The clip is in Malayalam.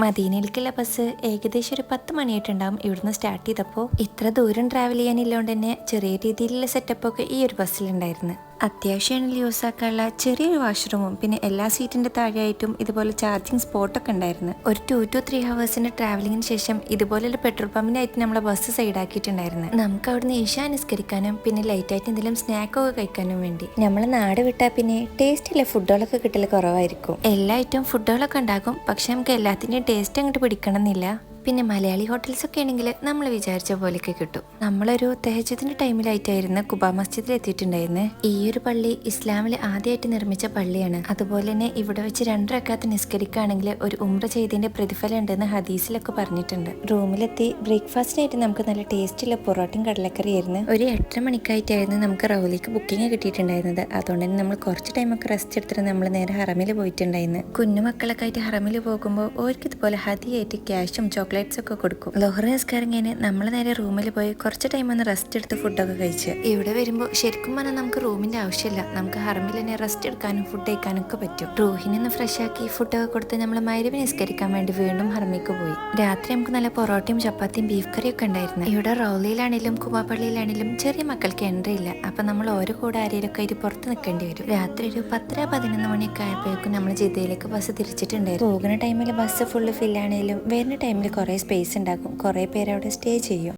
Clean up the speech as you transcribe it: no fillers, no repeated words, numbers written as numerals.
മദീനയിലേക്കുള്ള ബസ് ഏകദേശം ഒരു 10 മണിയായിട്ടുണ്ടാവും ഇവിടുന്ന് സ്റ്റാർട്ട് ചെയ്തപ്പോൾ. ഇത്ര ദൂരം ട്രാവൽ ചെയ്യാനില്ലോണ്ട് തന്നെ ചെറിയ രീതിയിലുള്ള സെറ്റപ്പൊക്കെ ഈ ഒരു ബസ്സിലുണ്ടായിരുന്നു. അത്യാവശ്യം യൂസ് ആക്കാനുള്ള ചെറിയൊരു വാഷ്റൂമും പിന്നെ എല്ലാ സീറ്റിന്റെ താഴെയായിട്ടും ഇതുപോലെ ചാർജിങ് സ്പോട്ടൊക്കെ ഉണ്ടായിരുന്നു. ഒരു 2 to 3 ഹവേഴ്സിന്റെ ട്രാവലിങ്ങിന് ശേഷം ഇതുപോലെയുള്ള പെട്രോൾ പമ്പിനായിട്ട് നമ്മളെ ബസ് സൈഡാക്കിയിട്ടുണ്ടായിരുന്നു. നമുക്ക് അവിടുന്ന് ഇശാ നിസ്കരിക്കാനും പിന്നെ ലൈറ്റായിട്ട് എന്തെങ്കിലും സ്നാക്കൊക്കെ കഴിക്കാനും വേണ്ടി. നമ്മളെ നാട് വിട്ടാൽ പിന്നെ ടേസ്റ്റുള്ള ഫുഡുകളൊക്കെ കിട്ടൽ കുറവായിരിക്കും. എല്ലാ ഐറ്റം ഫുഡുകളൊക്കെ ഉണ്ടാകും, പക്ഷെ നമുക്ക് എല്ലാത്തിൻ്റെയും ടേസ്റ്റ് അങ്ങോട്ട് പിടിക്കണം എന്നില്ല. പിന്നെ മലയാളി ഹോട്ടൽസൊക്കെ ആണെങ്കിൽ നമ്മൾ വിചാരിച്ച പോലെയൊക്കെ കിട്ടും. നമ്മളൊരു തഹജ്ജുദിന്റെ ടൈമിലായിട്ടായിരുന്നു കുബ മസ്ജിദിൽ എത്തിയിട്ടുണ്ടായിരുന്നത്. ഈ ഒരു പള്ളി ഇസ്ലാമിൽ ആദ്യമായിട്ട് നിർമ്മിച്ച പള്ളിയാണ്. അതുപോലെ തന്നെ ഇവിടെ വെച്ച് 2 റക്അത്ത് നിസ്കരിക്കുകയാണെങ്കിൽ ഒരു ഉംറ ചെയ്തതിന്റെ പ്രതിഫലം ഉണ്ടെന്ന് ഹദീസിലൊക്കെ പറഞ്ഞിട്ടുണ്ട്. റൂമിലെത്തി ബ്രേക്ക്ഫാസ്റ്റിനായിട്ട് നമുക്ക് നല്ല ടേസ്റ്റുള്ള പൊറോട്ടയും കടലക്കറിയായിരുന്നു. ഒരു 8:30 മണിക്കായിട്ടായിരുന്നു നമുക്ക് റൗലിക്ക് ബുക്കിംഗ് കിട്ടിയിട്ടുണ്ടായിരുന്നത്. അതുകൊണ്ട് തന്നെ നമ്മൾ കുറച്ച് ടൈമൊക്കെ റെസ്റ്റ് എടുത്തിട്ട് നമ്മൾ നേരെ ഹറമിൽ പോയിട്ടുണ്ടായിരുന്നു. കുഞ്ഞു മക്കളൊക്കെ ആയിട്ട് ഹറമിൽ പോകുമ്പോൾ ഓർക്ക് ഇതുപോലെ ഹദിയായിട്ട് ക്യാഷും ചോക്ലേറ്റ്സ് ഒക്കെ കൊടുക്കും. ലോഹർ നിസ്കാരം കഴിഞ്ഞ് നമ്മൾ നേരെ റൂമിൽ പോയി കുറച്ച് ടൈം ഒന്ന് റെസ്റ്റ് എടുത്ത് ഫുഡൊക്കെ കഴിച്ച് ഇവിടെ വരുമ്പോൾ ശരിക്കും പറഞ്ഞാൽ നമുക്ക് റൂമിന്റെ ആവശ്യമില്ല. നമുക്ക് ഹറമിൽ തന്നെ റെസ്റ്റ് എടുക്കാനും ഫുഡ് കഴിക്കാനും ഒക്കെ പറ്റും. റൂഹിനൊന്ന് ഫ്രഷ് ആക്കി ഫുഡൊക്കെ കൊടുത്ത് നമ്മൾ മഗ്‌രിബ് നിസ്കരിക്കാൻ വേണ്ടി വീണ്ടും ഹറമിക്ക് പോയി. രാത്രി നമുക്ക് നല്ല പൊറോട്ടയും ചപ്പാത്തിയും ബീഫ് കറിയൊക്കെ ഉണ്ടായിരുന്നു. ഇവിടെ റൗലിയിലാണെങ്കിലും കുബാപ്പള്ളിയിലാണെങ്കിലും ചെറിയ മക്കൾക്ക് എൻട്രി ഇല്ല. അപ്പൊ നമ്മൾ ഓരോ കൂടെ ആരെയൊക്കെ ആയിട്ട് പുറത്ത് നിൽക്കേണ്ടി വരും. രാത്രി ഒരു 10-11 മണിയൊക്കെ ആയപ്പോഴേക്കും നമ്മൾ ജിദ്ദയിലേക്ക് ബസ് തിരിച്ചിട്ടുണ്ടായിരുന്നു. പോകുന്ന ടൈമിൽ ബസ് ഫുള്ള് ഫില്ലാണെങ്കിലും വരുന്ന ടൈമിൽ കുറേ സ്പേസ് ഉണ്ടാകും. കുറേ പേര് അവിടെ സ്റ്റേ ചെയ്യും.